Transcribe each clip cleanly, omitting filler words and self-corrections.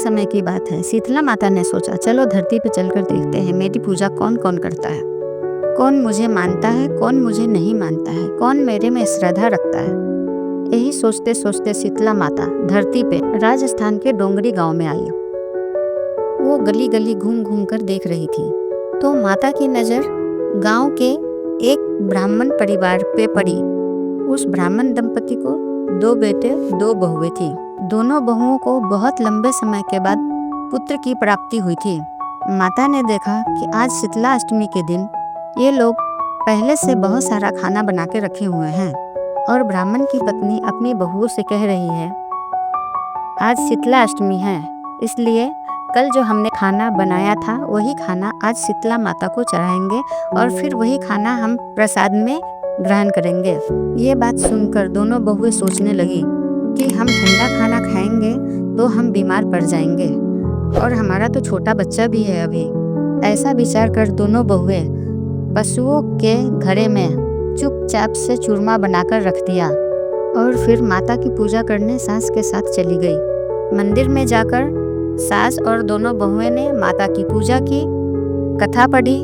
समय की बात है। शीतला माता ने सोचा, चलो धरती पर चलकर देखते हैं मेरी पूजा कौन कौन करता है, कौन मुझे मानता है, कौन मुझे नहीं मानता है, कौन मेरे में श्रद्धा रखता है। यही सोचते सोचते शीतला माता धरती पे राजस्थान के डोंगरी गांव में आई। वो गली गली घूम घूम कर देख रही थी तो माता की नज़र गांव के एक ब्राह्मण परिवार पे पड़ी। उस ब्राह्मण दंपति को 2 बेटे 2 बहुएं थी। दोनों बहुओं को बहुत लंबे समय के बाद पुत्र की प्राप्ति हुई थी। माता ने देखा कि आज शीतला अष्टमी के दिन ये लोग पहले से बहुत सारा खाना बना के रखे हुए हैं और ब्राह्मण की पत्नी अपनी बहुओं से कह रही है, आज शीतला अष्टमी है, इसलिए कल जो हमने खाना बनाया था वही खाना आज शीतला माता को चढ़ाएंगे और फिर वही खाना हम प्रसाद में ग्रहण करेंगे। ये बात सुनकर दोनों बहुएं सोचने लगी कि हम ठंडा खाना खाएंगे तो हम बीमार पड़ जाएंगे और हमारा तो छोटा बच्चा भी है अभी। ऐसा विचार कर दोनों बहुएं पशुओं के घड़े में चुपचाप से चूरमा बनाकर रख दिया और फिर माता की पूजा करने सास के साथ चली गई। मंदिर में जाकर सास और दोनों बहुएं ने माता की पूजा की, कथा पढ़ी,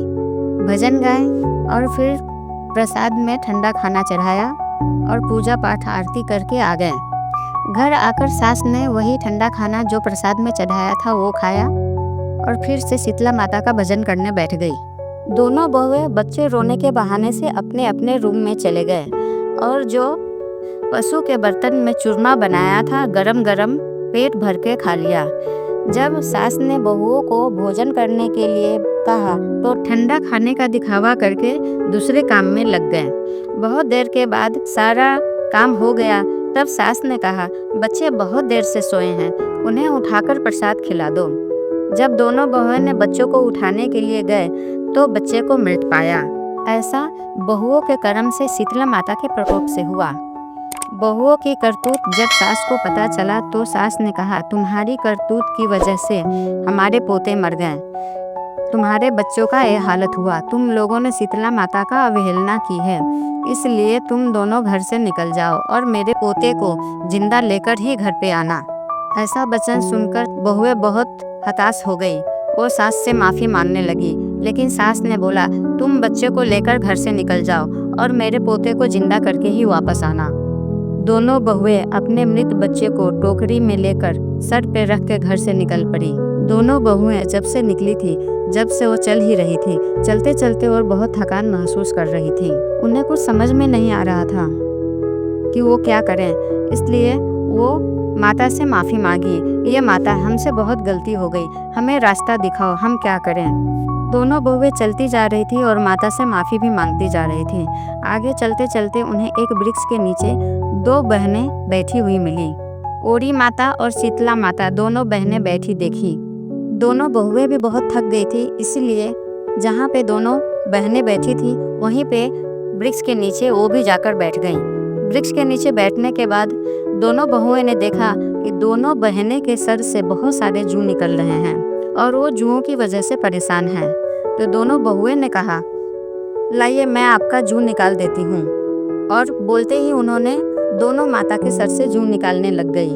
भजन गाए और फिर प्रसाद में ठंडा खाना चढ़ाया और पूजा पाठ आरती करके आ गए। घर आकर सास ने वही ठंडा खाना जो प्रसाद में चढ़ाया था वो खाया और फिर से शीतला माता का भजन करने बैठ गई। दोनों बहुएं बच्चे रोने के बहाने से अपने अपने रूम में चले गए और जो पशु के बर्तन में चूरमा बनाया था गरम गरम पेट भर के खा लिया। जब सास ने बहुओं को भोजन करने के लिए कहा तो ठंडा खाने का दिखावा करके दूसरे काम में लग गए। बहुत देर के बाद सारा काम हो गया। तब सास ने कहा, बच्चे बहुत देर से सोए हैं, उन्हें उठाकर प्रसाद खिला दो। जब दोनों बहुओं ने बच्चों को उठाने के लिए गए तो बच्चे को मृत पाया। ऐसा बहुओं के कर्म से शीतला माता के प्रकोप से हुआ। बहुओं की करतूत जब सास को पता चला तो सास ने कहा, तुम्हारी करतूत की वजह से हमारे पोते मर गए, तुम्हारे बच्चों का ये हालत हुआ, तुम लोगों ने शीतला माता का अवहेलना की है, इसलिए तुम दोनों घर से निकल जाओ और मेरे पोते को जिंदा लेकर ही घर पे आना। ऐसा वचन सुनकर बहुएं बहुत हताश हो गई। वो सास से माफ़ी मांगने लगी, लेकिन सास ने बोला, तुम बच्चे को लेकर घर से निकल जाओ और मेरे पोते को जिंदा करके ही वापस आना। दोनों बहुएं अपने मृत बच्चे को टोकरी में लेकर सर पे रख के घर से निकल पड़ी। दोनों बहुएं जब से निकली थी, जब से वो चल ही रही थी, चलते चलते और बहुत थकान महसूस कर रही थी। उन्हें कुछ समझ में नहीं आ रहा था कि वो क्या करें, इसलिए वो माता से माफ़ी मांगी। ये माता, हमसे बहुत गलती हो गई, हमें रास्ता दिखाओ, हम क्या करें। दोनों बहुएं चलती जा रही थी और माता से माफ़ी भी मांगती जा रही थी। आगे चलते चलते उन्हें एक वृक्ष के नीचे 2 बहनें बैठी हुई मिली। ओड़ी माता और शीतला माता दोनों बहनें बैठी देखी। दोनों बहुएं भी बहुत थक गई थी, इसलिए जहाँ पे दोनों बहनें बैठी थी वहीं पे वृक्ष के नीचे वो भी जाकर बैठ गईं। वृक्ष के नीचे बैठने के बाद दोनों बहुएं ने देखा कि दोनों बहनें के सर से बहुत सारे जू निकल रहे हैं और वो जुओं की वजह से परेशान हैं। तो दोनों बहुएं ने कहा, लाइए मैं आपका जू निकाल देती हूँ, और बोलते ही उन्होंने दोनों माता के सर से जू निकालने लग गई।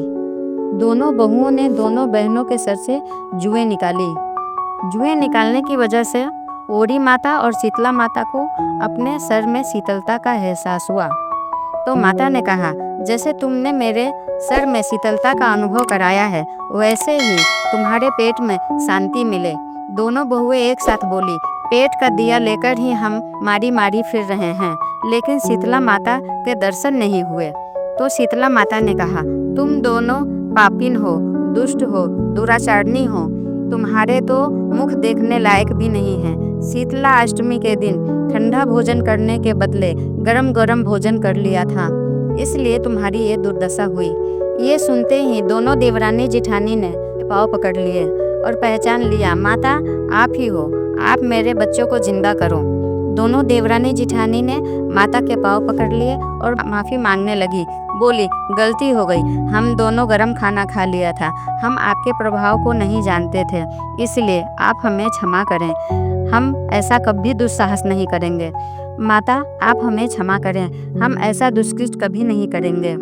दोनों बहुओं ने दोनों बहनों के सर से जुएं निकाली। जुएं निकालने की वजह से ओड़ी माता और शीतला माता को अपने सर में शीतलता का एहसास हुआ। तो माता ने कहा, जैसे तुमने मेरे सर में शीतलता का अनुभव कराया है, वैसे ही तुम्हारे पेट में शांति मिले। दोनों बहुएं एक साथ बोली, पेट का दिया लेकर ही हम मारी मारी फिर रहे हैं, लेकिन शीतला माता के दर्शन नहीं हुए। तो शीतला माता ने कहा, तुम दोनों पापिन हो, दुष्ट हो, दुराचारणी हो, तुम्हारे तो मुख देखने लायक भी नहीं है। शीतला अष्टमी के दिन ठंडा भोजन करने के बदले गरम गरम भोजन कर लिया था, इसलिए तुम्हारी ये दुर्दशा हुई। ये सुनते ही दोनों देवरानी जिठानी ने पाँव पकड़ लिए और पहचान लिया, माता आप ही हो, आप मेरे बच्चों को जिंदा करो। दोनों देवरानी जिठानी ने माता के पाँव पकड़ लिए और माफ़ी मांगने लगी। बोली, गलती हो गई, हम दोनों गरम खाना खा लिया था, हम आपके प्रभाव को नहीं जानते थे, इसलिए आप हमें क्षमा करें, हम ऐसा कभी दुस्साहस नहीं करेंगे। माता आप हमें क्षमा करें, हम ऐसा दुष्कृत कभी नहीं करेंगे,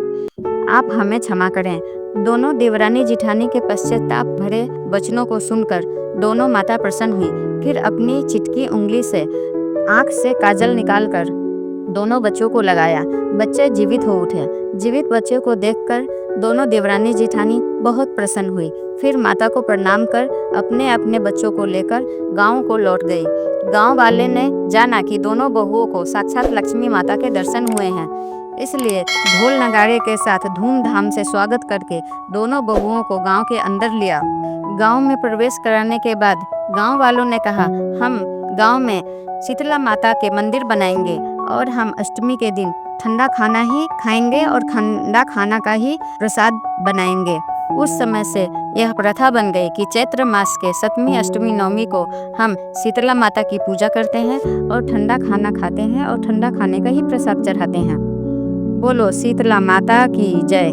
आप हमें क्षमा करें। दोनों देवरानी जिठानी के पश्चाताप भरे वचनों को सुनकर दोनों माता प्रसन्न हुई। फिर अपनी चिटकी उंगली से आँख से काजल निकालकर दोनों बच्चों को लगाया। बच्चे जीवित हो उठे। जीवित बच्चे को देखकर दोनों देवरानी जिठानी बहुत प्रसन्न हुई। फिर माता को प्रणाम कर अपने अपने बच्चों को लेकर गांव को लौट गई। गांव वाले ने जाना कि दोनों बहुओं को साक्षात लक्ष्मी माता के दर्शन हुए हैं, इसलिए ढोल नगाड़े के साथ धूमधाम से स्वागत करके दोनों बहुओं को गांव के अंदर लिया। गांव में प्रवेश कराने के बाद गांव वालों ने कहा, हम गांव में शीतला माता के मंदिर बनाएंगे और हम अष्टमी के दिन ठंडा खाना ही खाएंगे और ठंडा खाना का ही प्रसाद बनाएंगे। उस समय से यह प्रथा बन गई कि चैत्र मास के सप्तमी अष्टमी नवमी को हम शीतला माता की पूजा करते हैं और ठंडा खाना खाते हैं और ठंडा खाने का ही प्रसाद चढ़ाते हैं। बोलो शीतला माता की जय।